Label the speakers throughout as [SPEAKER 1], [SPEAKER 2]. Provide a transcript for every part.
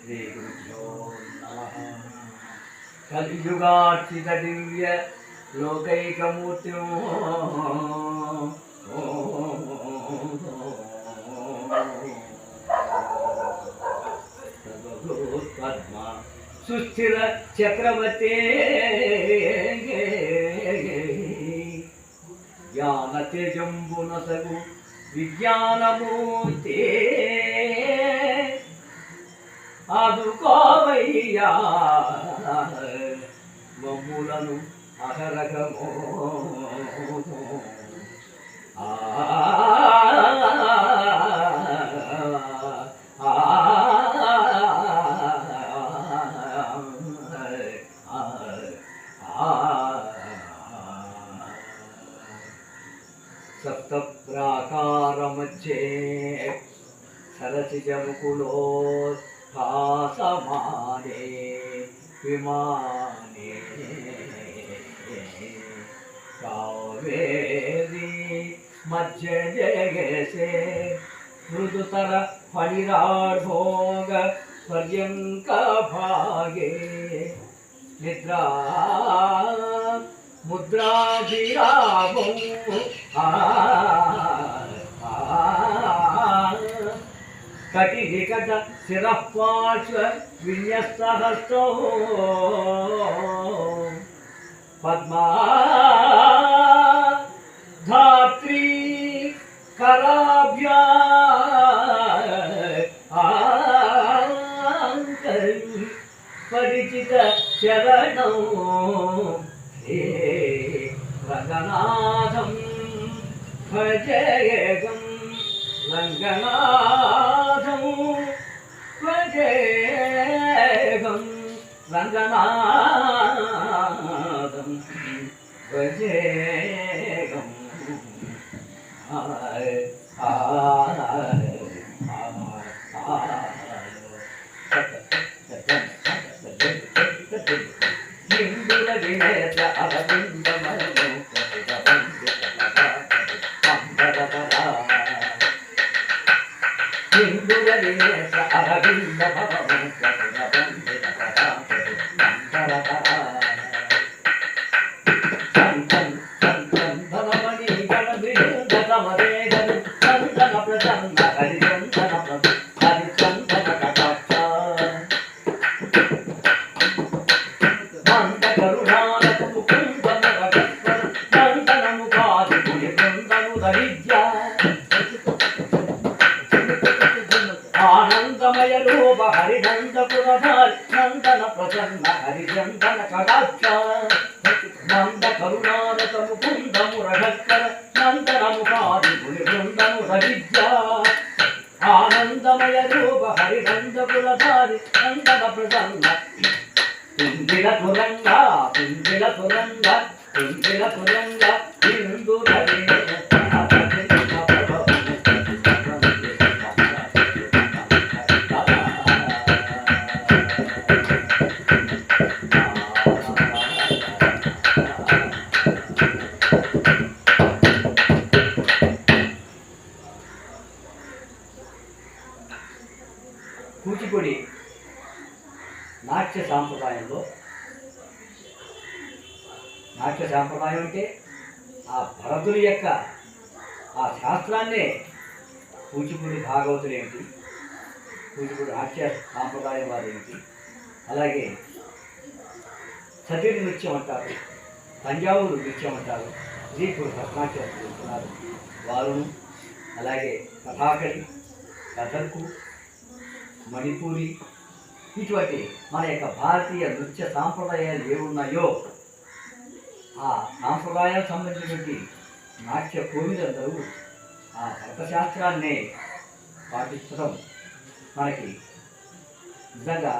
[SPEAKER 1] శ్రీ గురుభ్యో నమః. కలియుగార్చిత దివ్య లోకైకమూర్తిం పద్మ సుస్థిర చక్రవర్తే జ్ఞాన తేజంబునసగు విజ్ఞానమూర్తే ఆదుకోవయ్యా మమ్ములను అహరగమో సప్త ప్రాకారమధ్యే సరసిజముకులో భాసమానే విమానే కావేరీ మధ్య జగసే మృదుతర ఫణిరాఢోగ పర్యంక భాగే నిద్రా ముద్రాభిరామం కటి నికట శిరపార్శ్వ విన్యస్తహస్తో పద్మా ధాత్రీ కరాభ్యా పరిచిత చరణం హే రంగనాథం భజేగం రంగనాథం భజేగం రంగనాథం భజేగం హిందుల వినేత అరవిందమను హిందుల వినేత అరవింద భవము ఆనందమయ రూప హరినందపురధారి నందన ప్రసన్న హరిచందన కటాక్ష నంద కరుణారత ముకుంద మురగక్కర నందన ముఖాది గురి బృందము హరిద్య ఆనందమయ రూప హరినందపురధారి నందన ప్రసన్న తుంగిల తురంగ తుంగిల తురంగ తుంగిల తురంగ హిందు కూచిపూడి నాట్య సాంప్రదాయంలో నాట్య సాంప్రదాయం అంటే ఆ భరతుని యొక్క ఆ శాస్త్రాన్నే కూచిపూడి భాగవతులు ఏమిటి, కూచిపూడి నాట్య సాంప్రదాయం వారు ఏమిటి, అలాగే సతీర్ నృత్యం అంటారు, తంజావూరు నృత్యం అంటారు, శ్రీపూర్ భరతనాట్యం చేస్తున్నారు వారును, అలాగే కథాకళి, కథకు, మణిపూరి ఇటువంటి మన యొక్క భారతీయ నృత్య సాంప్రదాయాలు ఏమున్నాయో ఆ సాంప్రదాయాలకు సంబంధించినటువంటి నాట్య కోవిలందరూ ఆ భరతశాస్త్రాన్నే పాటించడం మనకి నిజంగా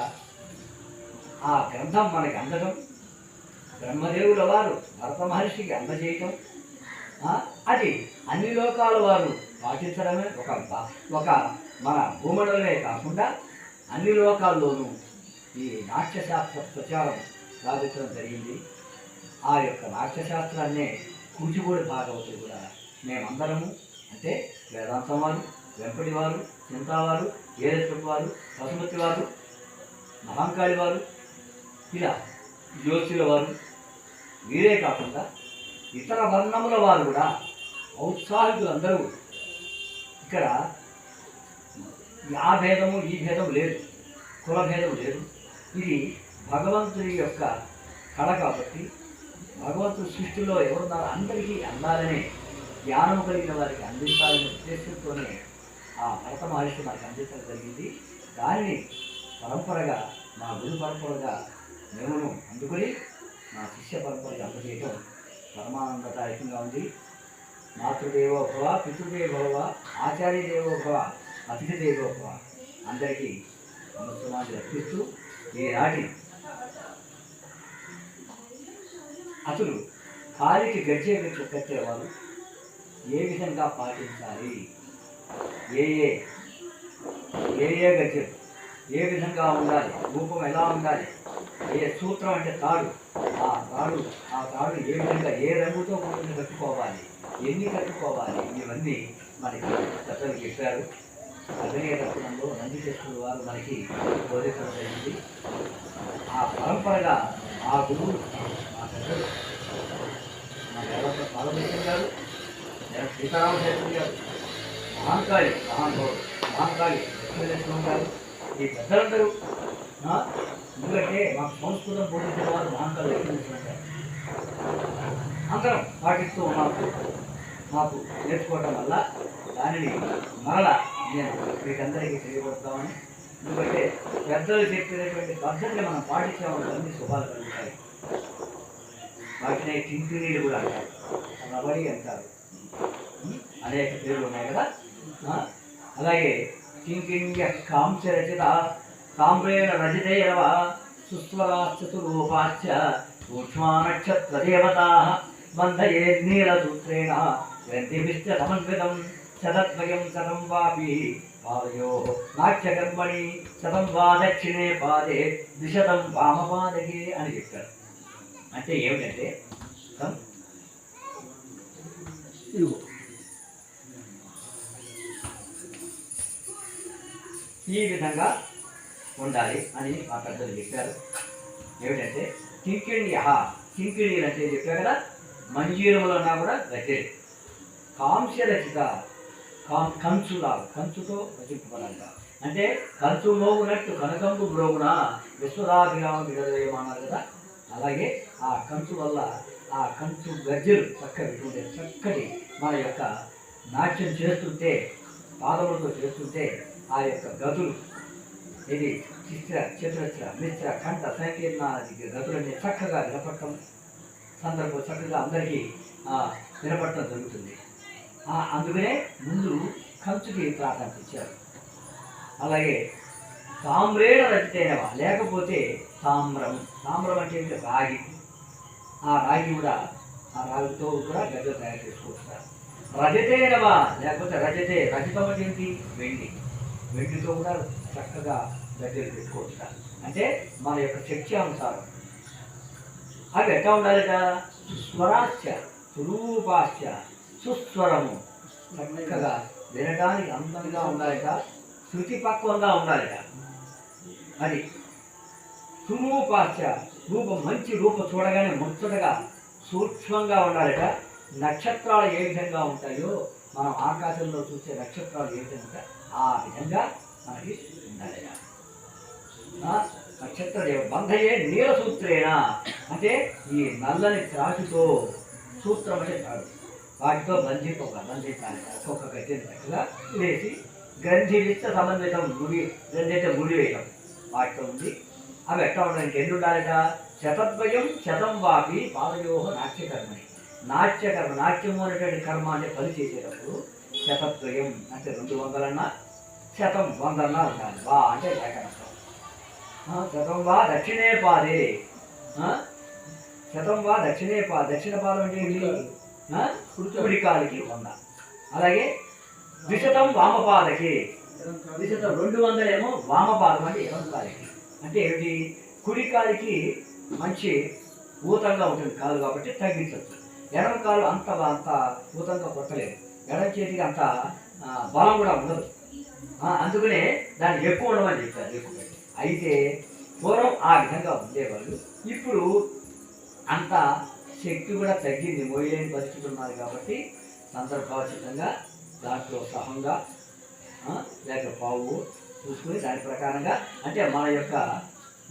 [SPEAKER 1] ఆ గ్రంథం మనకి అందడం, బ్రహ్మదేవుల వారు భరత మహర్షికి అందజేయటం, అది అన్ని లోకాల వారు పాటించడమే ఒక మన భూమండలమే కాకుండా అన్ని లోకాల్లోనూ ఈ నాట్యశాస్త్ర ప్రచారం సాధించడం జరిగింది. ఆ యొక్క నాట్యశాస్త్రాన్నే కూచిపూడి భాగవతులు కూడా మేమందరము అంటే వేదాంతం వారు, వెంపటి వారు, చింతావారు, ఏరేశ్వర వారు, పశుమతి వారు మహాంకాళి వారు, ఇలా జ్యోతిల వారు, వీరే కాకుండా ఇతర వర్ణముల వారు కూడా ఔత్సాహికులు అందరూ ఇక్కడ ఆ భేదము ఈ భేదం లేదు, కుల భేదం లేదు. ఇది భగవంతుడి యొక్క కళ కాబట్టి భగవంతుడి సృష్టిలో ఎవరున్నారో అందరికీ అందాలనే జ్ఞానం కలిగిన వారికి అందించాలనే ఉద్దేశంతోనే ఆ భరత మహర్షి మనకు అందించడం జరిగింది. దానిని పరంపరగా మా గురు పరంపరగా మేము అందుకొని మా శిష్య పరంపరగా అందజేయటం పరమానందదాయకంగా ఉంది. మాతృదేవో భవ, పితృదేవో భవ, ఆచార్య దేవో భవ, అతిథి దేవో భవ అందరికీ నమస్కారాలు అర్పిస్తూ ఈనాటి అసలు కాలికి గజ్జే కట్టేవారు ఏ విధంగా పాటించాలి, ఏ ఏ గజ్జెలు ఏ విధంగా ఉండాలి, రూపం ఎలా ఉండాలి, ఏ సూత్రం అంటే తాడు, ఆ తాడు ఏ విధంగా ఏ రంగుతో కూడిన కట్టుకోవాలి, ఎన్ని కట్టుకోవాలి, ఇవన్నీ మనకి పెద్దలు చెప్పారు. అగ్నేయ దర్శనంలో నందికేశ్వరుడు వారు మనకి బోధించడం జరిగింది. ఆ పరంపరగా ఆ గురువులు మా పెద్దలు మా దేవత పార్వతీశం గారు, సీతారామశాస్త్రి గారు, మహాంకాళి లక్ష్మీనరసింహం గారు, ఈ పెద్దలందరూ ఎందుకంటే మాకు సంస్కృతం బోధించిన వారు మహాంకాళి లక్ష్మీనరసింహం గారు అందరం పాటిస్తూ మాకు నేర్చుకోవటం వల్ల దానిని మరలా నేను వీటందరికీ తెలియబడతామని. ఎందుకంటే పెద్దలు చెప్పినటువంటి పద్ధతిని మనం పాటించామని అన్ని శుభాలు కలుగుతాయి. వాటినే కింకిణీలు కూడా అంటారు, రబడి అంటారు, అనేక పేర్లు ఉన్నాయి కదా. అలాగే కింకిణ్య కాంస రచిత కామ్రేణ రజితైరవ సుస్వరాశ్చతురూపాశ్చ సూక్ష్మా నక్షత్రదేవతా బంధయే నీలసూత్రేణ గ్రంథిభిశ్చ సమన్వితం శతద్వయం శతం వాపి పాదయోః నాట్యకర్మణి శతం వా దక్షిణే పాదే ద్విశతం వామపాదకే అని చెప్తారు. అంటే ఏమిటంటే ఈ విధంగా ఉండాలి అని మా పెద్దలు చెప్పారు. ఏమిటంటే కింకిణీలు అంటే చెప్పారు కదా, మంజీరములు అన్నా కూడా గజ్జెలు. కాంస్యరచిత కంచుతో రచింపబడాలి. అంటే కంచు మోగునట్టు కనకంబు బ్రోగున విశ్వదాభిరామ విడదయమన్నారు కదా. అలాగే ఆ కంచు వల్ల ఆ కంచు గజ్జెలు చక్కటి మన యొక్క నాట్యం చేస్తుంటే, పాదములతో చేస్తుంటే ఆ యొక్క గతులు ఇది చిత్ర చతురస్ర మిత్ర కంఠ సంకీర్ణాది గతులన్నీ చక్కగా వినపడటం సందర్భం చక్కగా అందరికీ వినపడటం జరుగుతుంది. అందుకనే ముందు కంచుకి ప్రాధాన్యత ఇచ్చారు. అలాగే తామ్రేణ రచితైనవా, లేకపోతే తామ్రం అంటే రాగి, ఆ రాగి కూడా ఆ రాగితో కూడా గజ్జలు తయారు చేసుకుంటారు. రజతైనవా, లేకపోతే రజితం అంటే ఏంటి, వెండితో కూడా చక్కగా గజ్జలు పెట్టుకుంటారు. అంటే మన యొక్క శక్తి అనుసారం అవి ఎట్లా ఉండాలిట, స్వరాస్య స్వరూపాస్య సుస్వరము చక్కగా వినడానికి అందంగా ఉండాలిట, శృతి పక్వంగా ఉండాలిట. అది సురూపాస్య రూపం, మంచి రూపం చూడగానే ముచ్చటగా సూక్ష్మంగా ఉండాలిట. నక్షత్రాలు ఏ విధంగా ఉంటాయో మనం ఆకాశంలో చూసే నక్షత్రాలు ఏ విధంగా ఉంటాయి ఆ విధంగా మనకి ఉండాలిట. నక్షత్ర దేవ బంధయే నీలసూత్రేణ అంటే ఈ నల్లని త్రాసుతో, సూత్రం అంటే తాడు, వాటితో బంధించాలి. ఒక్కొక్క గజ్జెని చక్కగా వేసి గ్రంథి విత్త సమన్వితం గ్రంథి అయితే ముడి వేయటం వాటితో ఉంది. అవి ఎట్లా ఉండడానికి ఎన్ని ఉండాలిట, శతద్వయం శతం వాపి పాదయోహ నాట్యకర్మని. నాట్యము అనేటువంటి కర్మ అంటే పని చేసేటప్పుడు శతద్వయం అంటే 200 శతం 100 ఉండాలి. వా అంటే ఏకరత్వం. శతం వా దక్షిణే పాదే, శతం వా దక్షిణ పాదం అంటే కుడి కాలికి 100. అలాగే ద్విశతం వామపాదకి, ద్విశతం 200 ఏమో వామపాదం అంటే ఎడమ కాలికి. అంటే ఏమిటి, కుడి కాలికి మంచి ఊతంగా ఉంటుంది కాలు కాబట్టి తగ్గించవచ్చు. ఎడమ కాలు అంత ఊతంగా కొట్టలేదు, ఎడమ చేతికి అంత బలం కూడా ఉండదు. అందుకనే దాన్ని ఎక్కువ ఉండమని చెప్పారు. అయితే పూర్వం ఆ విధంగా ఉండేవాళ్ళు. ఇప్పుడు అంత శక్తి కూడా తగ్గింది, మోయలేని పరిస్థితి ఉన్నారు కాబట్టి సందర్భోచితంగా దాంట్లో సహంగా లేక పావు చూసుకుని దాని ప్రకారంగా అంటే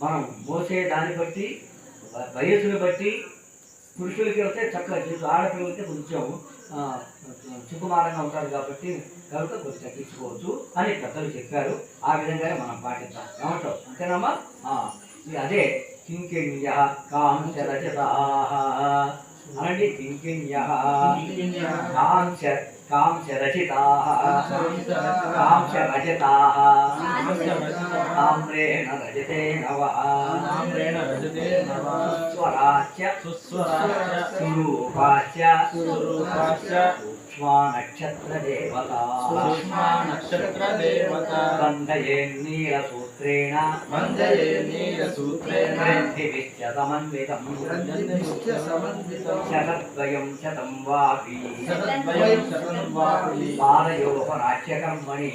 [SPEAKER 1] మనం మోసే దాన్ని బట్టి వయస్సును బట్టి పురుషులకి వెళ్తే చక్కగా చేసి, ఆడపిల్లలకి కొంచెం సుకుమారంగా ఉంటారు కాబట్టి కనుక కొంచెం తగ్గించుకోవచ్చు అని పెద్దలు చెప్పారు. ఆ విధంగానే మనం పాటిద్దాం. ఏమంటావు? అంతేనమ్మా? అదే కింకిణ్య కాంచరచితాః అనండి. కింకిణ్య కాంచరచితాః కాంచరచితాః తామ్రేణ రజతేన వా సుస్వరాచ్య సురూపాచ్య సూక్ష్మా నక్షత్రదేవతా బంధయేన్నీలసూత్రేణ గ్రంథిభిశ్చ సమన్వితం శతద్వయం శతం వాపి పాదయోః నాట్యకర్మణి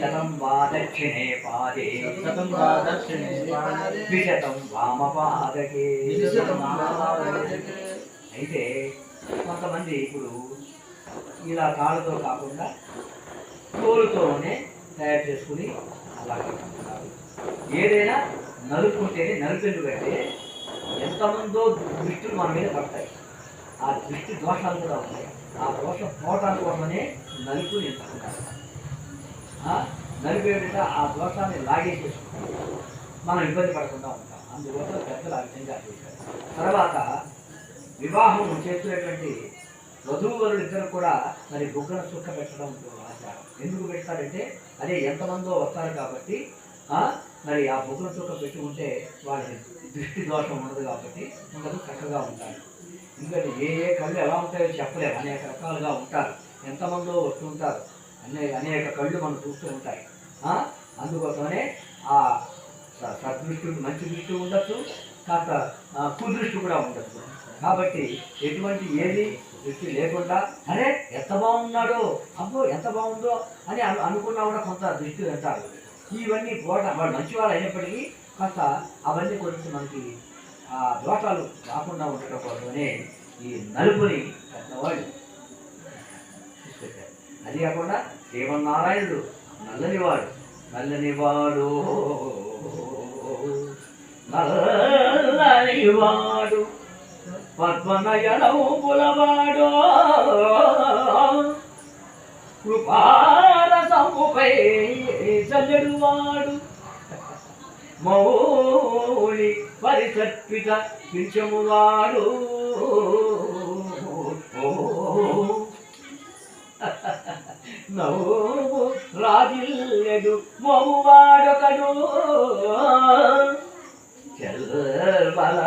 [SPEAKER 1] శతం వా దక్షిణే పాదే ద్విశతం వామపాదకే. అయితే కొంతమంది ఇప్పుడు ఇలా తాళ్ళతో కాకుండా తోలుతోనే తయారు చేసుకుని అలాగే ఉంటున్నారు. ఏదైనా నలుపుంటేనే నలుపెందుకంటే ఎంతమందో దృష్టిలు మన మీద పడతాయి. ఆ దృష్టి దోషాలు కూడా ఉంటాయి. ఆ దోషం పోవటాల కోసమనే నలుపు ఎంచుకుంటారు. నలుపు ఏమిటంటే ఆ దోషాన్ని లాగేసేసుకుంటాం, మనం ఇబ్బంది పడకుండా ఉంటాం. అందుకోసం పెద్దలు ఆ విధంగా చేశారు. తర్వాత వివాహం చేసుకునేటువంటి వధూవరులు ఇద్దరు కూడా మరి బుగ్గన చుక్క పెట్టడం ఆచారం. ఎందుకు పెడతారంటే అదే ఎంతమందో వస్తారు కాబట్టి మరి ఆ బుగ్గన చుక్క పెట్టి ఉంటే వాళ్ళకి దృష్టి దోషం ఉండదు కాబట్టి ఉండదు, చక్కగా ఉంటారు. ఎందుకంటే ఏ కళ్ళు ఎలా ఉంటాయో చెప్పలేము, అనేక రకాలుగా ఉంటారు, ఎంతమందో వస్తుంటారు, అనేక కళ్ళు మనం చూస్తూ ఉంటాయి. అందుకోసమనే ఆ సదృష్టి మంచి దృష్టి ఉండొచ్చు, కాస్త కుదృష్టి కూడా ఉండొచ్చు. కాబట్టి ఎటువంటి ఏది దృష్టి లేకుండా అరే ఎంత బాగున్నాడో, అబ్బో ఎంత బాగుందో అని అనుకున్నా కూడా కొంత దృష్టి వెళ్తారు. ఇవన్నీ వాళ్ళు మంచివాళ్ళు అయినప్పటికీ కాస్త అవన్నీ కొంచెం మనకి ఆ దోషాలు రాకుండా ఉండటం కోసమనే ఈ నలుపుని పెద్దవాళ్ళు తీసుకొచ్చారు. అది కాకుండా శ్రీమన్నారాయణుడు నల్లనివాడు నల్లనివాడు పద్మనయనము పులవాడో కృపారసముపై చల్లెడువాడు మౌళి పరిసర్పిత పింఛమువాడు నవ్వు రాజిల్లెడు మోమువాడొకడు చెల్వల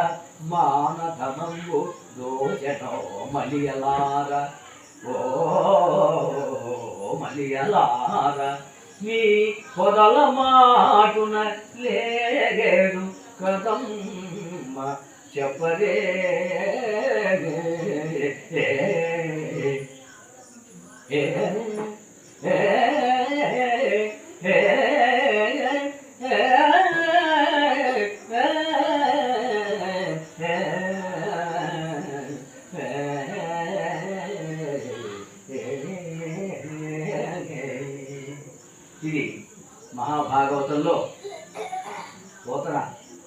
[SPEAKER 1] మానధనంబు దోచనో మలియలార ఓ మలియలార నీ పొదల మాటున లేగేడు కదమ్మ చెప్పరే ఇది మహాభాగవతంలో పోతన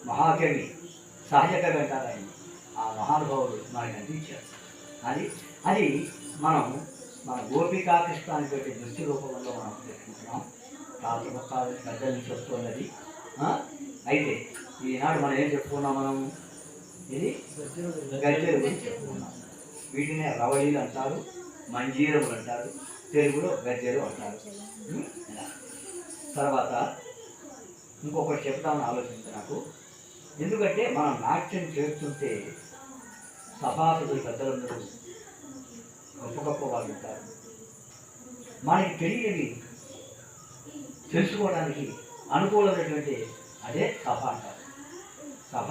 [SPEAKER 1] మహాకవి, సహజ కవి అంటారు ఆయన. ఆ మహానుభావుడు మనకి అందించారు. అది మన గోపికాకృష్ణ అనేటువంటి దృష్టి రూపంలో మనం తెలుసుకుంటున్నాం. తాతృపత్రాలు పెద్దల నుంచి వస్తున్నది. అయితే ఈనాడు మనం ఏం చెప్పుకున్నాం? మనం ఇది గజ్జెలు గురించి చెప్పుకున్నాం. వీటినే రవళీలు అంటారు, మంజీరములు అంటారు, తెలుగులో గజ్జెలు అంటారు. తర్వాత ఇంకొకటి చెప్తామని ఆలోచించి నాకు, ఎందుకంటే మనం నాట్యం చేస్తుంటే సభాసదులు పెద్దలందరూ గొప్ప గొప్ప వాళ్ళు ఉంటారు. మనకి తెలియని తెలుసుకోవడానికి అనుకూలమైనటువంటి అదే సభ అంటారు. సభ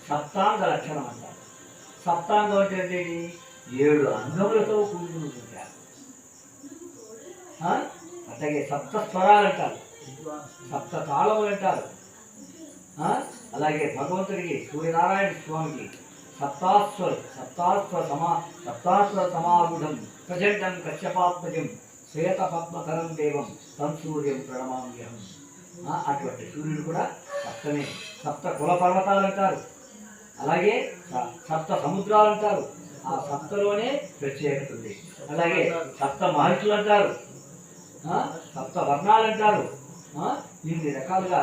[SPEAKER 1] సప్తాంగ లక్షణం అంటారు. సప్తాంగం అంటే 7 అంగములతో కూడుకుని ఉంటారు. అట్లాగే సప్త స్వరాలు అంటారు, సప్త తాళములు అంటారు, అలాగే భగవంతుడికి సూర్యనారాయణ స్వామికి సప్తాస్వర సమాగుఢం ప్రచండం కశ్యపాత్మజం శ్వేత పద్మకరం దేవం తం సూర్యం ప్రణమామ్యహం. అటువంటి సూర్యుడు కూడా సప్తమే. సప్త కుల పర్వతాలు అంటారు, అలాగే సప్త సముద్రాలు అంటారు. ఆ సప్తలోనే ప్రత్యేకత ఉంది. అలాగే సప్త మహర్షులు అంటారు, సప్త వర్ణాలు అంటారు. ఇన్ని రకాలుగా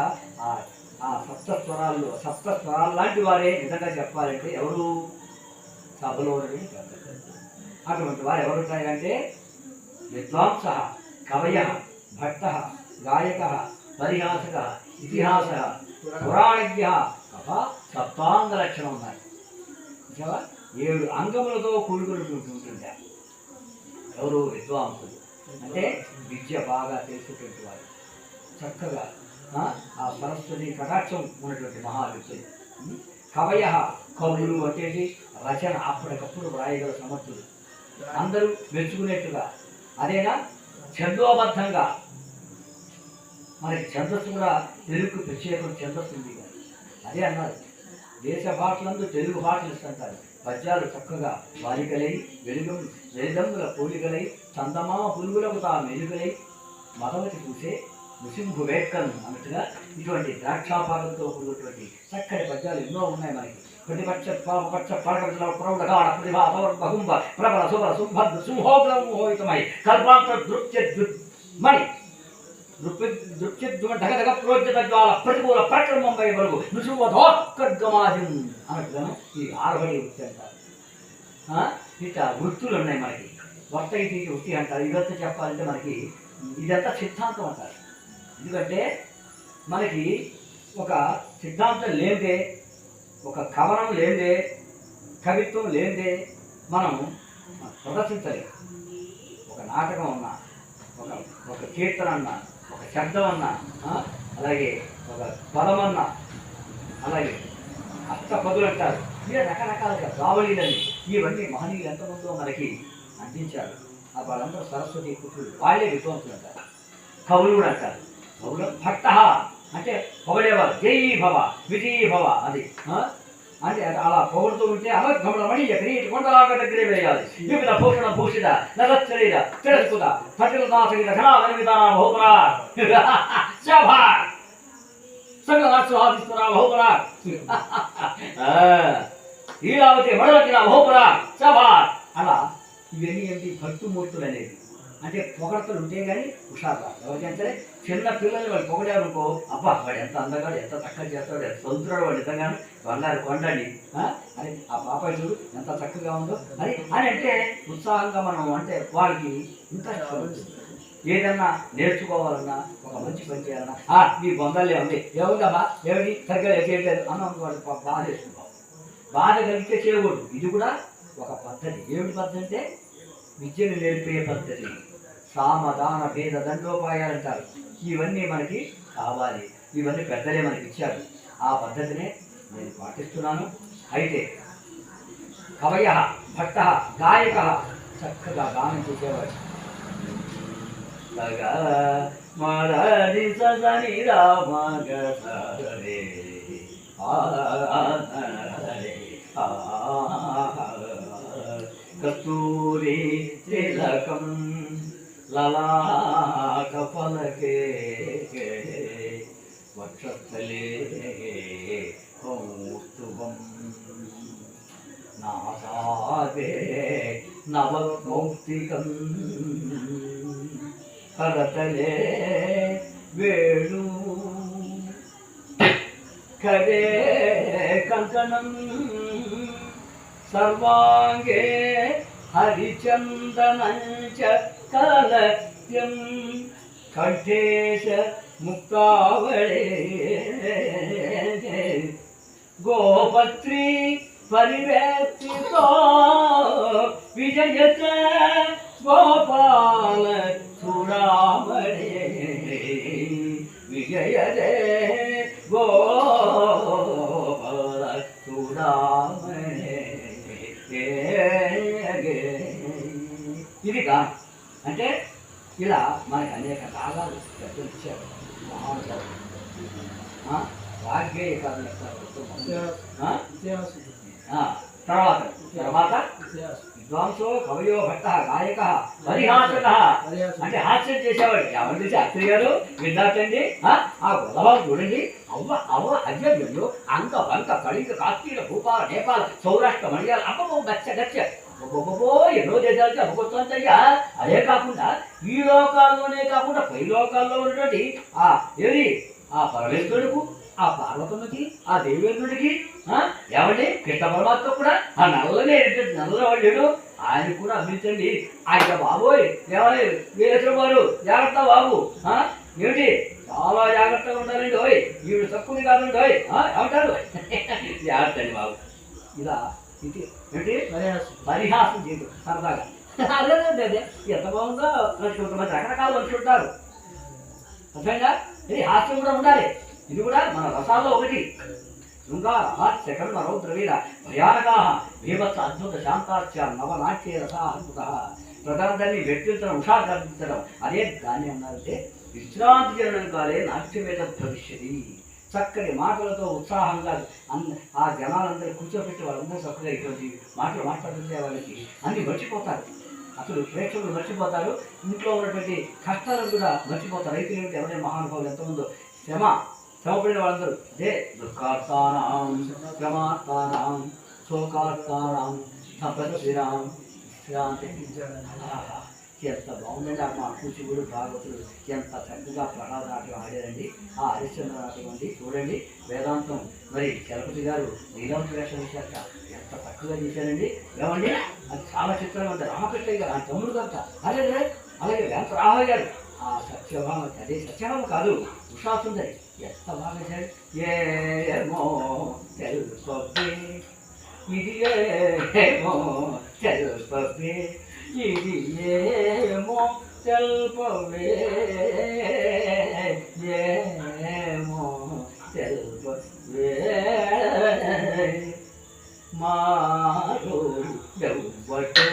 [SPEAKER 1] ఆ సప్త స్వరాలు లాంటి వారే నిజంగా చెప్పాలంటే ఎవరు? సభలో అటువంటి వారు ఎవరుంటాయంటే విద్వాంస, కవయ, భట్ట, గాయక, పరిహాసక, ఇతిహాస, పురాణజ్ఞ, సప్తాంగ లక్షణం ఉన్నాయి. 7 అంగములతో కూడుకుంటుంటా. ఎవరు? విద్వాంసులు అంటే విద్య బాగా తెలుసుకునేటువంటి వారు, చక్కగా ఆ సరస్వతి కటాక్షం ఉన్నటువంటి మహావిద్యులు. కవయ, కవులు అంటే రచన అప్పటికప్పుడు వ్రాయగల సమర్థులు, అందరూ మెచ్చుకునేట్టుగా. అదేనా ఛందోబద్ధంగా. మనకి ఛందస్సు కూడా తెలుగుకు ప్రత్యేకం ఛందస్సు ఉంది. అదే అన్నారు, దేశ భాషలందు తెలుగు భాషలు ఇస్తుంటారు. పద్యాలు చక్కగా బాలికలై వెలిదమ్ముల పోలికలై చందమామ పులుగులకు తా మెలుగులై మదవతి చూసే నృసింహు వేక్కను అన్నట్టుగా ఇటువంటి ద్రాక్షాపాదంతో కూడినటువంటి చక్కటి పద్యాలు ఎన్నో ఉన్నాయి మనకి. ప్రతిపక్ష పాపపక్ష పరగల ప్రౌఢగాఢ ప్రతిభాసవర్భగుంభ ప్రబల సుబల సుభద్ర సింహోగ్రమోహితమై కల్పాంత మణి ఢగధగ ప్రోజ్యత జ్వాల ప్రతికూల ప్రక్రమంపై వరకు నృసింహోత్కర్గమాజం అన్నట్టుగాను ఈ 6 వృత్తి అంటారు. ఇట్లా వృత్తులు ఉన్నాయి మనకి. వర్త ఇది వృత్తి అంటారు. ఇదంతా చెప్పాలంటే మనకి ఇదంతా సిద్ధాంతం అంటారు. ఎందుకంటే మనకి ఒక సిద్ధాంతం లేదే, ఒక కవనం లేదే, కవిత్వం లేదే మనం ప్రదర్శించలేము. ఒక నాటకం అన్నా, ఒక కీర్తన అన్నా, ఒక శబ్దం అన్నా, అలాగే ఒక పదం అన్నా, అలాగే అష్టపదులు అంటారు. ఇలా రకరకాలుగా బావళీలని ఇవన్నీ మహనీయులు ఎంతమందో మనకి అందించారు. వాళ్ళందరూ సరస్వతి పుత్రులు, వాళ్ళే విద్వాంసులు అంటారు. కవులు కూడా అంటారు. కవులు భట్ట అంటే పొగడేవారు, జయీ భవ విజయీ భవ అది. అంటే అలా పొగడుతూ ఉంటే అమర్ఘముల మణి ఎక్కడి కొండలాగా దగ్గరే వేయాలి. వివిధ భూషణ భూషిత నరశరీర తిరస్కృత పటిలనాథగిత ఘనాధన విధాన భౌపరా శభా సంగనాశ్వాదిస్తున్నా భౌపరా ఈలావతి మడవచిన భౌపరా శభా. అలా ఇవన్నీ ఏంటి? భక్తుమూర్తులు అనేది. అంటే పొగడతలు ఉంటే కానీ హుషారు రాదు. ఎవరికంటే చిన్న పిల్లల్ని వాళ్ళు పొగడారు అనుకో, అబ్బా వాడు ఎంత అందగాడు, ఎంత చక్కగా చేస్తాడు, ఎంత సొంతురాడు, వాడు నిజంగాను బంగారు కొండండి అని ఆ పాపాయి చూడు ఎంత చక్కగా ఉందో అని అంటే ఉత్సాహంగా మనం అంటే వాళ్ళకి ఇంట్రెస్ట్ ఉంటుంది. ఏదన్నా నేర్చుకోవాలన్నా, ఒక మంచి పని చేయాలన్నా నీ బొందలే ఉంది, ఏముందమ్మా ఏమిటి సరిగ్గా చేయలేదు అన్న వాడు బాధ వేసుకుంటాం. బాధ కలిగితే చేయకూడదు. ఇది కూడా ఒక పద్ధతి. ఏమిటి పద్ధతి అంటే విద్యను నేర్పే పద్ధతి. సామదాన భేద దండోపాయాలంటారు. ఇవన్నీ మనకి కావాలి. ఇవన్నీ పెద్దలే మనకి ఇచ్చారు. ఆ పద్ధతినే నేను పాటిస్తున్నాను. అయితే కవయ, భట్ట, గాయక చక్కగా గానం చేసేవాడు. కస్తూరి తిలకం లలాట పలకే వక్షస్థలే కౌస్తుభం నాసాదే నవమౌక్తికం కరతలే వేణు కరే కంకణం సర్వాంగే హరిచందనంచ కలత్యం కంఠేశ ముక్తావళే గోపత్రి పరివేత్తితో విజయత గోపాల చూడామణే విజయదే గోపాల చూడామణే. ఇది గానం అంటే ఇలా మనకి అనేక రాగాలు పెద్దలు ఇచ్చారు. వాగ్గేయ కాదు తర్వాత తర్వాత విద్వాంసో కవయో భట్ట గాయక పరిహాసక అంటే హాస్యం చేసేవాడు. ఎవరు చేసి అత్తయ్య గారు విద్యార్థండి ఆ గొడవలు చూడండి. అవ్వ అవ్వ అజ్ఞో అంక వంక కళింక కాశ్మీర భూపాల నేపాల సౌరాష్ట్ర మణియాల అబ్బో గచ్చ గచ్చ ఒక్కొక్కో ఎన్నో దేశాలకి అమ్ముకొస్తుందయ్యా. అదే కాకుండా ఈ లోకాల్లోనే కాకుండా పై లోకాల్లో ఉన్నటువంటి ఏది ఆ పరమేశ్వరుడికి ఆ పార్వతమ్మకి ఆ దేవేంద్రుడికి ఏమండి కృష్ణ పరమాత్మ కూడా ఆ నల్లవాడు ఆయన కూడా అందించండి. ఆయన బాబోయ్ ఏమని వీరేశ్వర వారు జాగ్రత్త బాబు ఏమిటి చాలా జాగ్రత్తగా ఉండాలండి. ఓయ్ ఈవిడ తక్కువది కాదండి. ఓయ్ ఏమంటారు జాగ్రత్త అండి బాబు. ఇలా ఇది ఏంటి పరిహాసం చేయదు సరదాగా. అదే అదే ఎంత బాగుందో మంచి రకరకాల మనుషులు ఉంటారు. అర్థంగా ఇది హాస్యం కూడా ఉండాలి. ఇది కూడా మన రసాల్లో ఒకటి. శృంగార హాస్యకర్మ రౌద్రవీర భయానకా భీభత్స అద్భుత శాంతార్చ నవనాట్య రస అద్భుత ప్రధానాన్ని వ్యక్తిత్వం ఉషాకరించడం. అదే దాన్ని అన్నారంటే విశ్రాంతి జననం కాలే నాట్యవేద భవిష్యది. చక్కటి మాటలతో ఉత్సాహంగా ఆ జనాలందరూ కూర్చోబెట్టి వాళ్ళందరూ చక్కగా ఇటువంటి మాటలు మాట్లాడుతుంటే వాళ్ళకి అన్ని మర్చిపోతారు. అసలు ప్రేక్షకులు మర్చిపోతారు. ఇంట్లో ఉన్నటువంటి కష్టాలను కూడా మర్చిపోతారు. రైతులు ఏమిటి ఎవరైనా మహానుభావులు ఎంతమందో శ్రమపడిన వాళ్ళందరూ అదే దుఃఖార్తానాం శ్రమార్తానాం శోకార్తానాం తపస్విరాం విశ్రాంతి. ఎంత బాగుందండి మా కూచిపూడి భాగవతులు ఎంత చక్కగా ప్రహ్లాద నాటకం ఆడారండి. ఆ హరిశ్చంద్ర నాటకం అండి చూడండి. వేదాంతం మరి చలపతి గారు నీలాంటి వేషం చేశాక ఎంత చక్కగా చేశారండి. ఏమండి అది చాలా చిత్రంగా ఉంది. రామకృష్ణయ్య గారు ఆ తమ్ముడు కనుక అలాగే అలాగే వెంకట రామయ్య గారు ఆ సత్యభామ అదే సత్యభామ కాదు ఉషా సుందరి ఎంత బాగా చేశారు. ఏమో తెలుసొప్పే ఇది ఏమో తెలుసొప్పే ఇది ఏమో తెల్పవే ఏమో తెల్పవే మారు ఎవ్వటో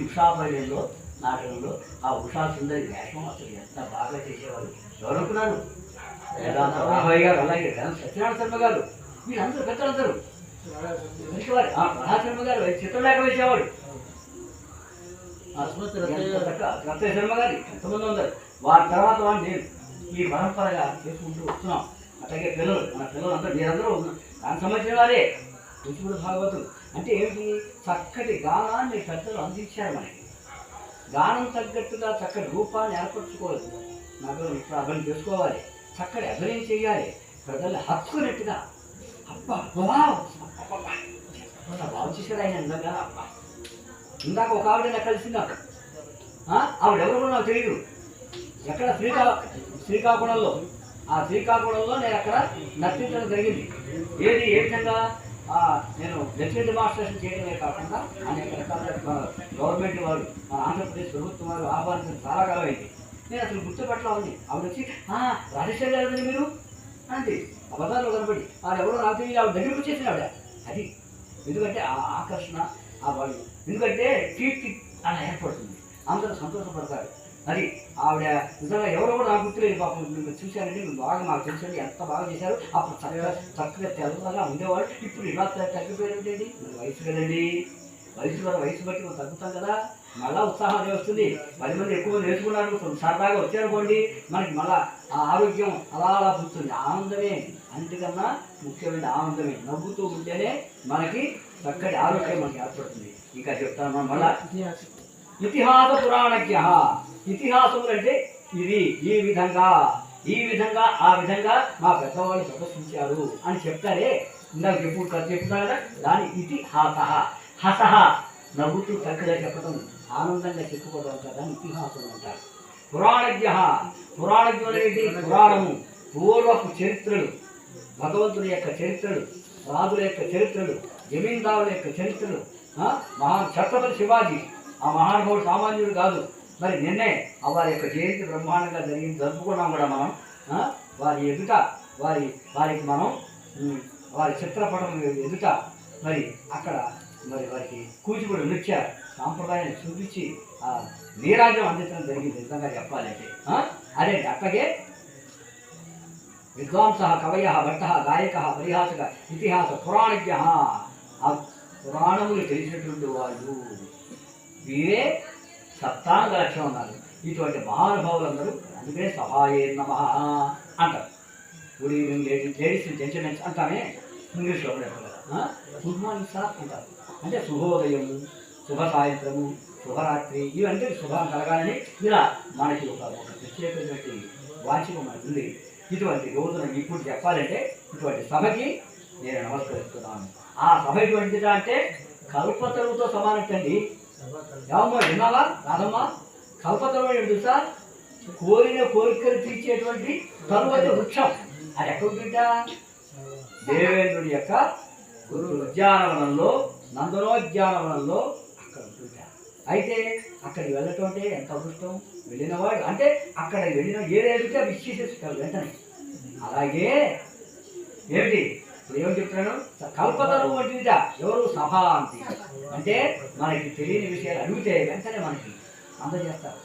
[SPEAKER 1] ఉషాపల్లిలో నాటకంలో ఆ ఉషా సుందరి వేషం అసలు ఎంత బాగా చేసేవారు. ఎవరనుకున్నారు? వేదాంత రామయ్య గారు అలాగే సత్యనారాయణ శర్మ గారు వీళ్ళందరూ పెద్దలందరూ మంచివారు. ప్రహ్లాద శర్మ గారు చిత్రలేఖ వేసేవాడు. రత్తయ్య శర్మ గారు ఎంతమంది ఉన్నారు. వారి తర్వాత వాళ్ళు నేను ఈ పరంపరగా చేసుకుంటూ వస్తున్నాం. అట్లాగే పిల్లలు మన పిల్లలు అందరూ మీరందరూ దానికి సంబంధించిన వారే. కూచిపూడి భాగవతులు అంటే ఏమిటి? చక్కటి గానాన్ని పెద్దలు అందించారు మనకి. గానం తగ్గట్టుగా చక్కటి రూపాన్ని ఏర్పరచుకోవాలి. నగరం ఇప్పుడు అభినయం చేసుకోవాలి. చక్కటి అభినయం చేయాలి. ప్రజల్ని హత్తుకున్నట్టుగా అబ్బా బాగు చేశాడు ఆయన. నిజంగా అబ్బా ఇందాక ఒక ఆవిడ నాకు కలిసింది. నాకు ఆవిడెవరు కూడా నాకు తెలియదు. ఎక్కడ శ్రీకాకుళంలో ఆ శ్రీకాకుళంలో నేను అక్కడ నర్తించడం జరిగింది. ఏది ఏ విధంగా నేను లెక్చరరీ మాస్టర్స్ చేయడమే కాకుండా అనేక రకాల గవర్నమెంట్ వారు మన ఆంధ్రప్రదేశ్ ప్రభుత్వం వారు ఆహ్వానించిన చాలా కాలం అయింది. నేను అసలు గుర్తుపట్ల ఉంది. ఆవిడ వచ్చి రాజేశ్వరి గారు మీరు అండి ఆ బజార్లో కనబడి ఎవరో నాకు తెలియదు. ఆవిడ దగ్గరకు వచ్చేసిన ఆవిడ అది. ఎందుకంటే ఆ ఆకర్షణ ఆ వాళ్ళు ఎందుకంటే కీర్తి అలా ఏర్పడుతుంది. అందరూ సంతోషపడతారు. అది ఆవిడ నిజంగా ఎవరో కూడా నాకు గుర్తులేదు. పాపం మీరు చూశారంటే మీరు బాగా మాకు తెలుసండి ఎంత బాగా చేశారు. అప్పుడు చక్కగా తెల్లగా ఉండేవాడు. ఇప్పుడు ఇలా తగ్గిపోయారంటండి. మరి వయసు కదండి. వయసు బట్టి మనం తగ్గుతాం కదా. మళ్ళా ఉత్సాహం అది వస్తుంది. 10 మంది ఎక్కువ నేర్చుకున్నారు సరదాగా వచ్చారనుకోండి మనకి మళ్ళా ఆ ఆరోగ్యం అలా అలా పుడుతుంది. ఆనందమే అన్నిటికన్నా ముఖ్యమైన ఆనందమే. నవ్వుతూ ఉంటేనే మనకి చక్కటి ఆరోగ్యం మనకి ఏర్పడుతుంది. ఇంకా చెప్తాను మనం మళ్ళా ఇతిహాస పురాణజ్ఞ. ఇతిహాసములు అంటే ఇది ఈ విధంగా ఆ విధంగా మా పెద్దవాళ్ళు ప్రదర్శించారు అని చెప్తారే. ఇందాక చెప్తున్నా కదా దాని ఇతిహాస. హసహ నవ్వుతూ చక్కగా చెప్పడం, ఆనందంగా చెప్పుకోవడం కదా ఇతిహాసం అంటారు. పురాణజ్ఞ, పురాణజ్ఞులేంటి? పురాణము పూర్వపు చరిత్రలు, భగవంతుని యొక్క చరిత్రలు, రాజుల యొక్క చరిత్రలు, జమీందారుల యొక్క చరిత్రలు. ఛత్రపతి శివాజీ ఆ మహానుభావుడు సామాన్యుడు కాదు. మరి నిన్నే వారి యొక్క జయంతి బ్రహ్మాండంగా జరుపుకున్నాం కూడా మనం. వారి ఎదుట వారికి మనం వారి చిత్రపటం ఎదుట మరి అక్కడ మరి వారికి కూచిపూడి నృత్య సాంప్రదాయాన్ని చూపించి నీరాజ్యం అందించడం జరిగింది. నిజంగా చెప్పాలంటే అదే అట్లాగే విద్వాంస, కవయ, భట్ట, గాయక, పరిహాసక, ఇతిహాస, పురాణజ్ఞ, ఆ పురాణములు తెలిసినటువంటి వాళ్ళు వీరే సప్తాంగ లక్షణం ఉన్నారు. ఇటువంటి మహానుభావులందరూ అందుకే సభాయే నమః అంటారు. గుడ్ ఈవినింగ్ లేడీస్ జెంటిల్మెన్స్ అంటామే ఇంగ్లీష్లో కూడా కదా. గుడ్ మార్నింగ్ సార్ అంటారు. అంటే శుభోదయము, శుభ సాయంత్రము, శుభరాత్రి ఇవంటే శుభం కలగాలని ఇలా మనకి ఒక ప్రత్యేకమైనటువంటి వాంఛిక మనకు ఉంది. ఇటువంటి రోజున ఇప్పుడు చెప్పాలంటే ఇటువంటి సభకి నేను నమస్కరిస్తున్నాను. ఆ సభ ఎటువంటిదా అంటే కల్పతరువుతో సమానంటండి. ఏమమ్మా విన్నావా రాదమ్మా? కల్పతరువు ఏంటి తెలుసా? కోరిన కోరికలు తీర్చేటువంటి తరువాత వృక్షం. అది ఎక్కడ ఉంటుందా? దేవేంద్రుడి యొక్క ఉద్యానవనంలో, నందనోద్యానవనంలో అక్కడ ఉంటుంటా. అయితే అక్కడికి వెళ్ళటం అంటే ఎంత అదృష్టం. వెళ్ళినవాడు అంటే అక్కడ వెళ్ళిన ఏదైతే విశ్లేషిస్తాడు వెంటనే. అలాగే ఏమిటి ఇప్పుడు ఏమని చెప్తున్నాను? కల్పతరువు వంటిదిట. ఎవరు? సభ అంతే. అంటే మనకి తెలియని విషయాలు అడిగితే వెంటనే మనకి అందజేస్తారు.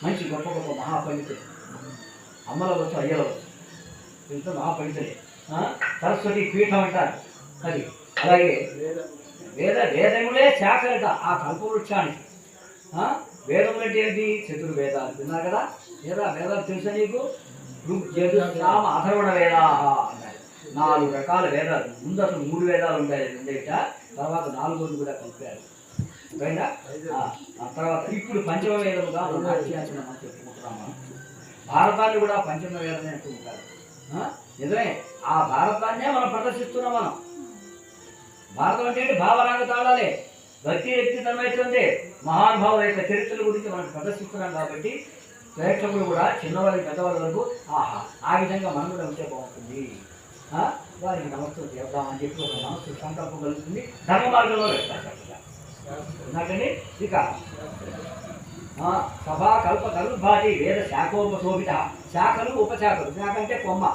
[SPEAKER 1] మంచి గొప్ప గొప్ప మహాపండితులు, అమ్మల వచ్చు, అయ్యల వచ్చు, ఇంత మహాపండితులే. సరస్వతి పీఠం అంటారు అది. అలాగే వేదములే శాఖలట ఆ కల్పవృక్షానికి. వేదములు అంటే ఏంటి? చతుర్వేదాలు విన్నారు కదా. వేదాలు తెలుసా నీకు? ఋగ్యజుర్సామ అథర్వణ వేదా అన్నారు. 4 రకాల వేదాలు. ముందు అసలు 3 వేదాలు ఉండేట, తర్వాత 4 కూడా కలిపారు. పైన ఆ తర్వాత ఇప్పుడు పంచమ వేదముగా మనం చెప్పుకుంటున్నాం. మనం భారతాన్ని కూడా పంచమ వేదమే అంటూ ఉంటారు. నిజమే, ఆ భారతాన్నే మనం ప్రదర్శిస్తున్నాం. మనం భారతం అంటే భావరాగ తాళాలే, భక్తి వ్యక్తి తన్మైతుంది, మహానుభావుల యొక్క చరిత్రల గురించి మనం ప్రదర్శిస్తున్నాం. కాబట్టి ప్రేక్షకులు కూడా చిన్నవాళ్ళకి పెద్దవాళ్ళ వరకు ఆ విధంగా మనం కూడా ఉంటే బాగుంటుంది. వారికి నమస్కారం చేద్దామని చెప్పి ఒక మనస్సు సంకల్పం కలుగుతుంది. ధర్మ మార్గంలో వెళ్తారు ఎందుకండి. ఇక సభా కల్ప కల్పాటి వేద శాఖోపశోభిత. శాఖలు ఉపశాఖలు. శాఖ అంటే కొమ్మ,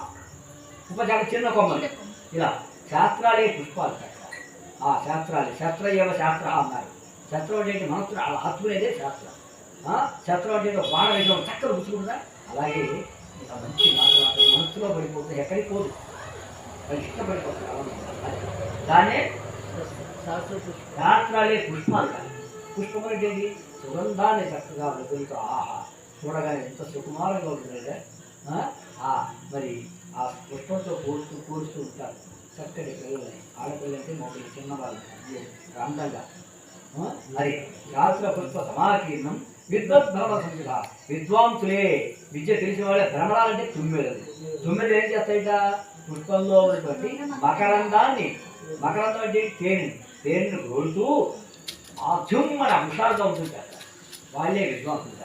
[SPEAKER 1] ఉపశాఖ చిన్న కొమ్మలు. ఇలా శాస్త్రాలే పుష్పాలు. ఆ శాస్త్రాలే శస్త్ర ఏవ శాస్త్ర అన్నారు. శస్త్రం అంటే మనస్సు ఆత్మనేదే శాస్త్రం. శస్త్రం అంటే బాణ వేయడం చక్కగా పుచ్చుకుంటుందా? అలాగే మంచి మనస్సులో పడిపోతుంది, ఎక్కడికి పోదు, అది ఇష్టపడిపోతుంది. దాన్నే శాస్త్రాలే పుష్పాలు కాదు. పుష్పం అంటే సుగంధాన్ని చక్కగా వెలుగుతూ చూడగానే ఎంత సుకుమారంగా ఉంటుంది. మరి ఆ పుష్పంతో కూరుస్తూ ఉంటారు చక్కటి పిల్లలని. ఆడపిల్ల అంటే మొదలు చిన్నవాళ్ళు అందంగా. మరి శాస్త్ర పుష్ప సమాకీర్ణం విద్వద్భ్రమ సంస్థ. విద్వాంసులే, విద్య తెలిసిన వాళ్ళే. భ్రమరాలంటే తుమ్మెదలు. తుమ్మెదలు ఏం చేస్తాయిట? పుష్పంలో ఉన్నటువంటి మకరందాన్ని, మకరందం అంటే తేనెను కోరుతూ మన హుషారుగా ఉంటుంటారు. వాళ్ళే విద్వాంసులు.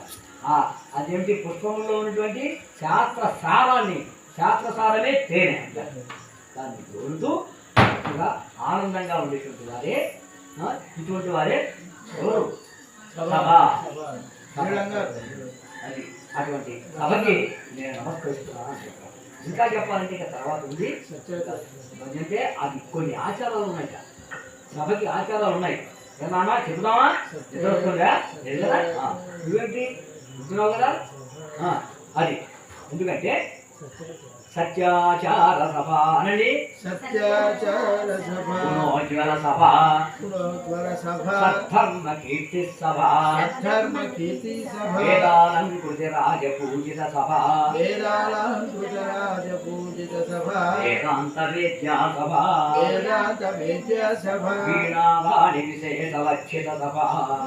[SPEAKER 1] అదేమిటి? పుష్పంలో ఉన్నటువంటి శాస్త్ర సారాన్ని, శాస్త్రసారమే తేనె అంటారు. దాన్ని కోరుతూ ఆనందంగా ఉండేటువంటి వారే ఇటువంటి వారే ఎవరు? సభ. అది అటువంటి సభకి నేను నమస్కరిస్తున్నాను అని చెప్పాను. ఇంకా చెప్పాలంటే ఇక తర్వాత ఉంది అంటే అది కొన్ని ఆచారాలు ఉన్నాయి. సభకి ఆచారాలు ఉన్నాయి. ఏమన్నా చెబుదామా? వస్తుందా? నువ్వేంటి చూస్తున్నావు కదా. అది ఎందుకంటే సత్యాచార సభ అనండి.
[SPEAKER 2] సత్యాచార సభ,
[SPEAKER 1] గుణోజ్వల సభ, సద్ధర్మ కీర్తి సభ,
[SPEAKER 2] సద్ధర్మ కీర్తి సభ,
[SPEAKER 1] వేదాలంకృత రాజపూజిత సభ,
[SPEAKER 2] వేదాలంకృత రాజపూజిత సభ,
[SPEAKER 1] వేదాంత వేద్యా సభ,
[SPEAKER 2] వేదాంత వేద్య సభ,
[SPEAKER 1] వీణావాణి విశేష లక్షిత సభ,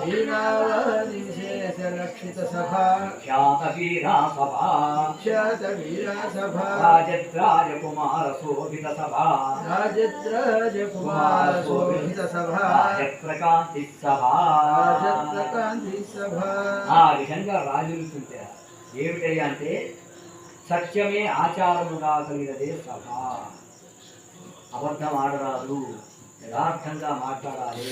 [SPEAKER 2] వీణావాణి విశేష దేశలక్షిత సభా
[SPEAKER 1] ఖ్యాతవీరా సభా
[SPEAKER 2] క్షతవీర సభా
[SPEAKER 1] రాజద్రాజకుమార శోభిత సభా
[SPEAKER 2] రాజద్రాజకుమార శోభిత సభా
[SPEAKER 1] రాజప్రకాంతి సభా
[SPEAKER 2] రాజప్రకాంతి సభా.
[SPEAKER 1] ఆ విధంగా రాజులు చూచారు. ఏమిటయ్యా అంటే సత్యమే ఆచారముగా కలిగినదే సభ. అబద్ధం ఆడరాదు, యథార్థంగా మాట్లాడాలి.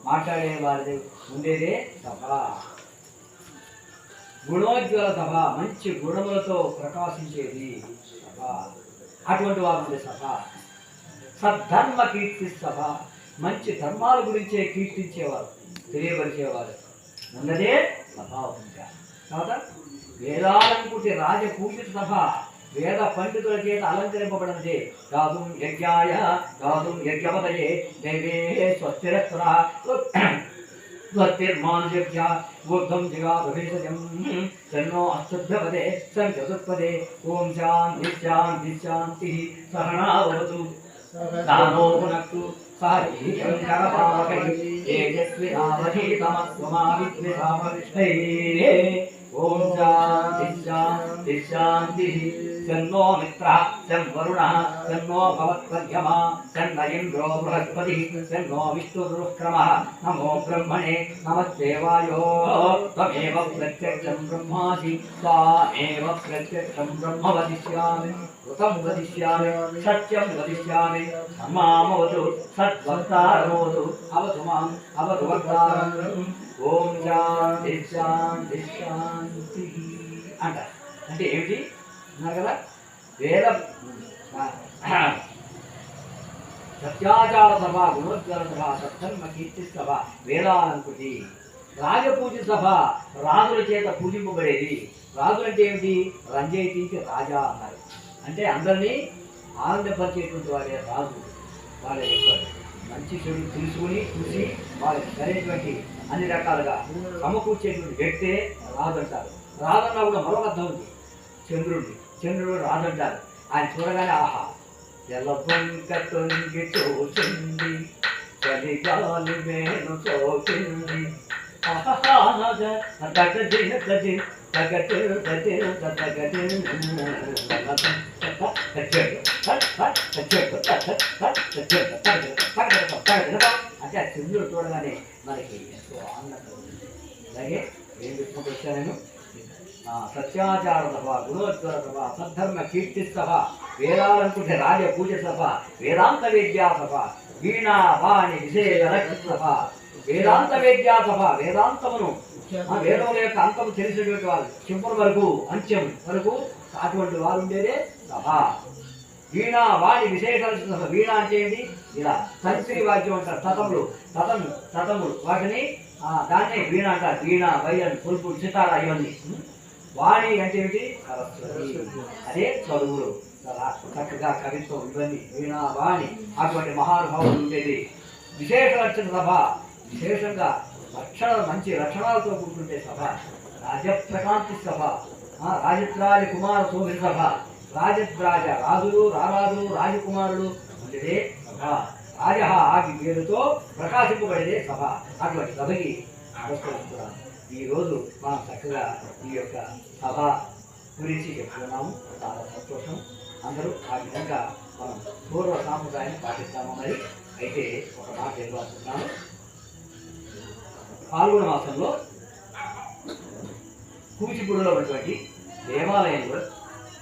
[SPEAKER 1] మాట్లాడే వారి ఉండేదే సభ. గుణోజ్వల సభ, మంచి గుణములతో ప్రకాశించేది సభ. అటువంటి వారు ఉండే సభ. సద్ధర్మ కీర్తి సభ, మంచి ధర్మాల గురించే కీర్తించేవారు, తెలియపరిచేవారు ఉన్నదే సభ. కాబట్టి వేదాలంకుటి రాజపూజిత సభ, వేద పండితుల చేత అలంకరింపబడినదే. గాదుం యజ్ఞాయ గాదుం యజ్ఞపదయే దేవే స్వస్తిరస్వర స్వస్తిర్మానుజభ్య ఊర్ధ్వం జిగాభేషజం తన్నో అస్తుభ్యపదే సంచతుత్పదే. ఓం శాంతి శాంతి శాంతి. సహనావతు సహనో భునక్తు సహ వీర్యంకరపావహై తేజస్వినావధీతమస్వమా విద్విషావవిష్ణైరే. ఓం శాంతి శాంతి శాంతి. తన్నో మిత్రః తం వరుణః తన్నో భవత్పద్యమా తన్న ఇంద్రో బృహస్పతిః తన్నో విష్ణురుక్రమః. నమో బ్రహ్మణే నమస్తేవాయో త్వమేవ ప్రత్యక్షం బ్రహ్మాసి త్వామేవ ప్రత్యక్షం బ్రహ్మ వదిష్యామి. ృతం వదిష్యామి సత్యం వదిష్యామి. ధర్మామవతు సద్వక్తారమవతు అవతు మాం అవతు వక్తారం. ఓం శాంతి శాంతి శాంతి అంటారు. అంటే ఏమిటి అన్నారు కదా, వేద సత్యాచార సభ, గుణోజ్వల సభ, సద్ధర్మ కీర్తి సభ, వేదాలంకుటి రాజపూజ సభ, రాజుల చేత పూజింపబడేది. రాజులు అంటే ఏమిటి? రంజయితీకి రాజా అన్నారు. అంటే అందరినీ ఆనందపరిచేటువంటి వాడే రాజు. వాళ్ళ యొక్క మంచి చెడు తెలుసుకుని చూసి వాళ్ళకి సరైనటువంటి అన్ని రకాలుగా సమకూర్చేటువంటి వ్యక్తే రాజు అంటారు. రాజన్నా కూడా మరొక అర్థం ఉంది, చంద్రుడు రాజు అంటారు. ఆయన చూడగానే ఆహా ఎల్లపొంక తొంగి చూసింది చలిగాలి మేను సోకింది అంటే ఆ చంద్రుడు చూడగానే మనకి ఎంతో ఆనందంగా ఉంది. అలాగే ఏం చెప్పుకుంటూ వచ్చాను, సత్యాచార సభ, గుణోజ్వల సభ, సద్ధర్మ కీర్తి సభ, వేదాలంకుటి రాజ పూజ సభ, వేదాంత విద్యా సభ, వీణా వాణి విశేష రక్షిత సభ, వేదాంత విద్యా సభ, వేదాంతమును వేదముల యొక్క అంతము తెలిసినటువంటి వారు చివరి వరకు అంత్యం వరకు అటువంటి వారు ఉండేదే సభ. వీణా వాణి విశేష సభ. వీణ అంటే ఏంటి? ఇలా సంస్కృతి వాద్యం అంటారు. తతములు వాటిని దాన్నే వీణ అంటారు. వీణ, వయన్, పులుపు, సితార ఇవన్నీ. వాణి అంటే ఏమిటి? సరస్వతి. అదే చదువులు, చక్కగా కవిత్వం, ఇవన్నీ వీణా వాణి. అటువంటి మహానుభావులు ఉండేది విశేష రక్షణ సభ. విశేషంగా మంచి లక్షణాలతో కూర్చుంటే సభ. రాజప్రకాంతి సభ, రాజద్రాజ కుమార శోభిత సభ. రాజద్రాజ రాజులు, రారాజులు, రాజకుమారులు ఉండేదే సభ. రాజ ఆగి పేరుతో ప్రకాశింపబడేదే సభ. అటువంటి సభకి నమస్కరిస్తున్నాను. ఈరోజు మనం చక్కగా ఈ యొక్క సభ గురించి చెప్పుకున్నాము. చాలా సంతోషం. అందరూ ఆ విధంగా మనం పూర్వ సాంప్రదాయాన్ని పాటిస్తాము. మరి అయితే ఒక మాట నిర్వహిస్తున్నాను. పాల్గొన మాసంలో కూచిపూడిలో ఉన్నటువంటి దేవాలయంలో,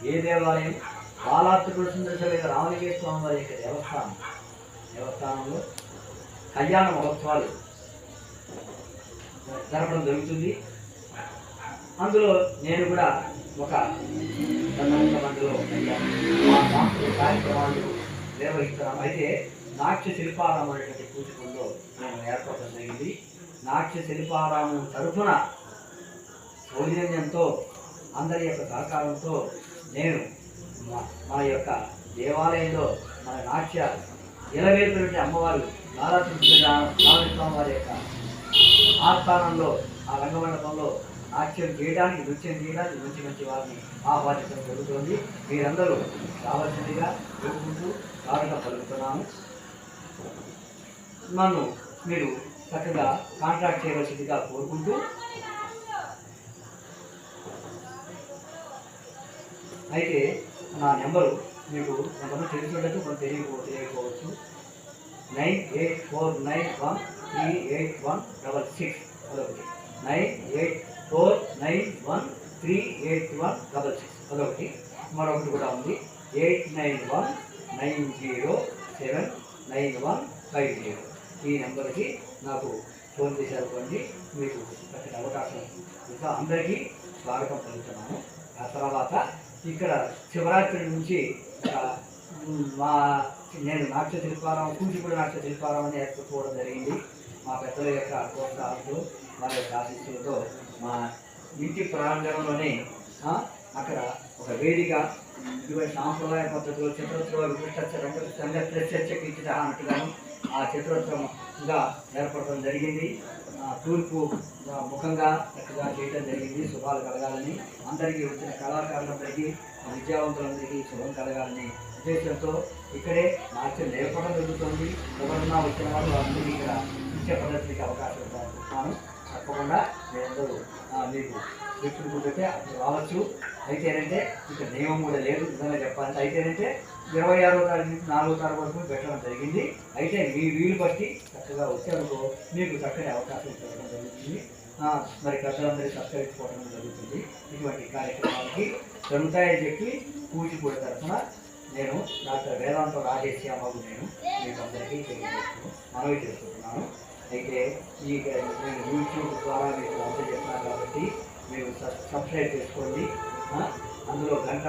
[SPEAKER 1] ఏ దేవాలయం? బాలాత్రిపుర సుందర సమేత రామలింగేశ్వర స్వామి వారి యొక్క దేవస్థానంలో కళ్యాణ మహోత్సవాలు జరపడం జరుగుతుంది. అందులో నేను కూడా ఒక మండలిలో మా సాంస్కృతిక కార్యక్రమాలు నిర్వహిస్తున్నాను. అయితే నాట్య శిల్పారామం అనేటువంటి కూచిపూడిలో నేను ఏర్పడడం జరిగింది. నాట్య శిల్పారామం తరఫున సౌజన్యంతో, అందరి యొక్క సహకారంతో నేను మన యొక్క దేవాలయంలో మన నాట్య ఇలవేతులంటే అమ్మవారు నారాయణ వారి యొక్క ఆస్థానంలో, ఆ రంగమండపంలో నాట్యం చేయడానికి, నృత్యం చేయడానికి మంచి వారిని ఆహ్వానించడం జరుగుతుంది. మీరందరూ రావాల్సిందిగా కోరుకుంటూ స్వాగతం పలుకుతున్నాము. నన్ను మీరు చక్కగా కాంటాక్ట్ చేయవలసిందిగా కోరుకుంటూ అయితే నా నెంబరు మీకు కొంతమంది తెలిసి ఉండదు, కొంత తెలియకపోవచ్చు. 9849138166 అదొకటి. 9849138166 అదొకటి. మరొకటి కూడా ఉంది 8919079150. ఈ నెంబర్కి నాకు ఫోన్ చేశారనుకోండి, మీకు చక్కటి అవకాశం. ఇంకా అందరికీ స్వాగతం పలుకుతున్నాను. ఆ తర్వాత ఇక్కడ శివరాత్రి నుంచి నేను నాట్య శిల్పారం, కూచిపూడి నాట్య శిల్పారం అని ఏర్పరచుకోవడం జరిగింది. మా పెద్దల యొక్క ప్రోత్సాహంతో, వారి యొక్క ఆశీస్సులతో మా ఇంటి ప్రాంగణంలోనే అక్కడ ఒక వేదిక ఇటువంటి సాంప్రదాయ పద్ధతిలో చిత్రోత్సవ చర్చకించిన అన్నట్టుగాను ఆ చిత్రోత్సవంగా ఏర్పడటం జరిగింది. తూర్పు ముఖంగా చక్కగా చేయడం జరిగింది. శుభాలు కలగాలని, అందరికీ వచ్చిన కళాకారులందరికీ, విద్యావంతులందరికీ శుభం కలగాలని ఉద్దేశంతో ఇక్కడే నాట్యం నేర్పడం జరుగుతుంది. ఎవరన్నా వచ్చిన వాళ్ళు అందరికీ ఇక్కడ నృత్య ప్రదర్శనకి అవకాశం ఇస్తున్నాను. తప్పకుండా మీరందరూ మీకు వ్యక్తులు కూర్చొస్తే అప్పుడు రావచ్చు. అయితే ఏంటంటే ఇక్కడ నియమం కూడా లేదు, నిజంగా చెప్పాలంటే. అయితే ఏంటంటే 26వ తారీఖు నుంచి 4వ తారీఖు వరకు పెట్టడం జరిగింది. అయితే మీ వీలు బట్టి చక్కగా వచ్చేందుకు మీకు చక్కని అవకాశం పెట్టడం జరుగుతుంది. మరి పెద్దలందరికీ సత్కరించుకోవడం జరుగుతుంది. ఇటువంటి కార్యక్రమాలకి జరుగుతాయని చెప్పి కూచిపూడి తరఫున నేను డాక్టర్ వేదాంత రాజేశ్యామకు నేను మీకు అందరికీ మనవి చేసుకుంటున్నాను. అయితే నేను యూట్యూబ్ ద్వారా మీకు అంతా చెప్తున్నాను కాబట్టి మీరు సబ్స్క్రైబ్ చేసుకోండి. అందులో గంట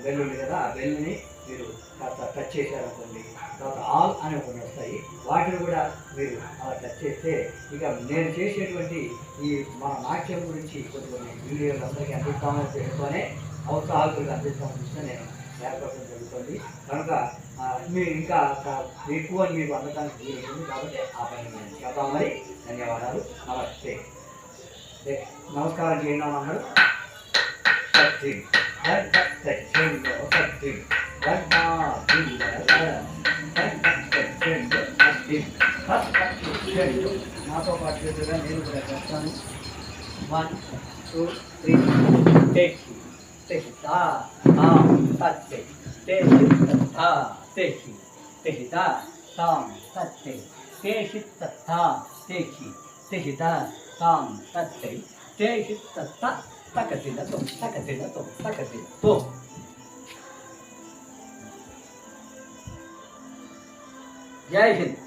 [SPEAKER 1] బెల్ ఉంది కదా, ఆ బెల్ని మీరు కాస్త టచ్ చేశారనుకోండి, తర్వాత ఆల్ అని కొన్ని వస్తాయి. వాటిని కూడా మీరు అలా టచ్ చేస్తే ఇక నేను చేసేటువంటి ఈ మన నాట్యం గురించి కొన్ని వీడియోలు అందరికీ అందిస్తామని చెప్తూనే అవసరాలు అందిస్తామని నేను ఏర్పడటం జరుగుతుంది. కనుక మీరు ఇంకా ఎక్కువ మీకు అందడానికి వీలుంటుంది. కాబట్టి ఆ పని నేను చేద్దాం. మరి ధన్యవాదాలు. నమస్తే. నమస్కారం చేయండి అన్నాడు. నాతో పాటు చేతుగా నేను కూడా చెప్తాను. 1 2 3 టేక్ టేక్ తా తాం తత్తే టేక్ తా టేక్ టేక్ తా తాం తత్తే టేక్ తా టేక్ టేక్ తా తాం తత్తే టేక్ తా తకతిలతో తకతిలతో తకతిలతో. జై హింద్.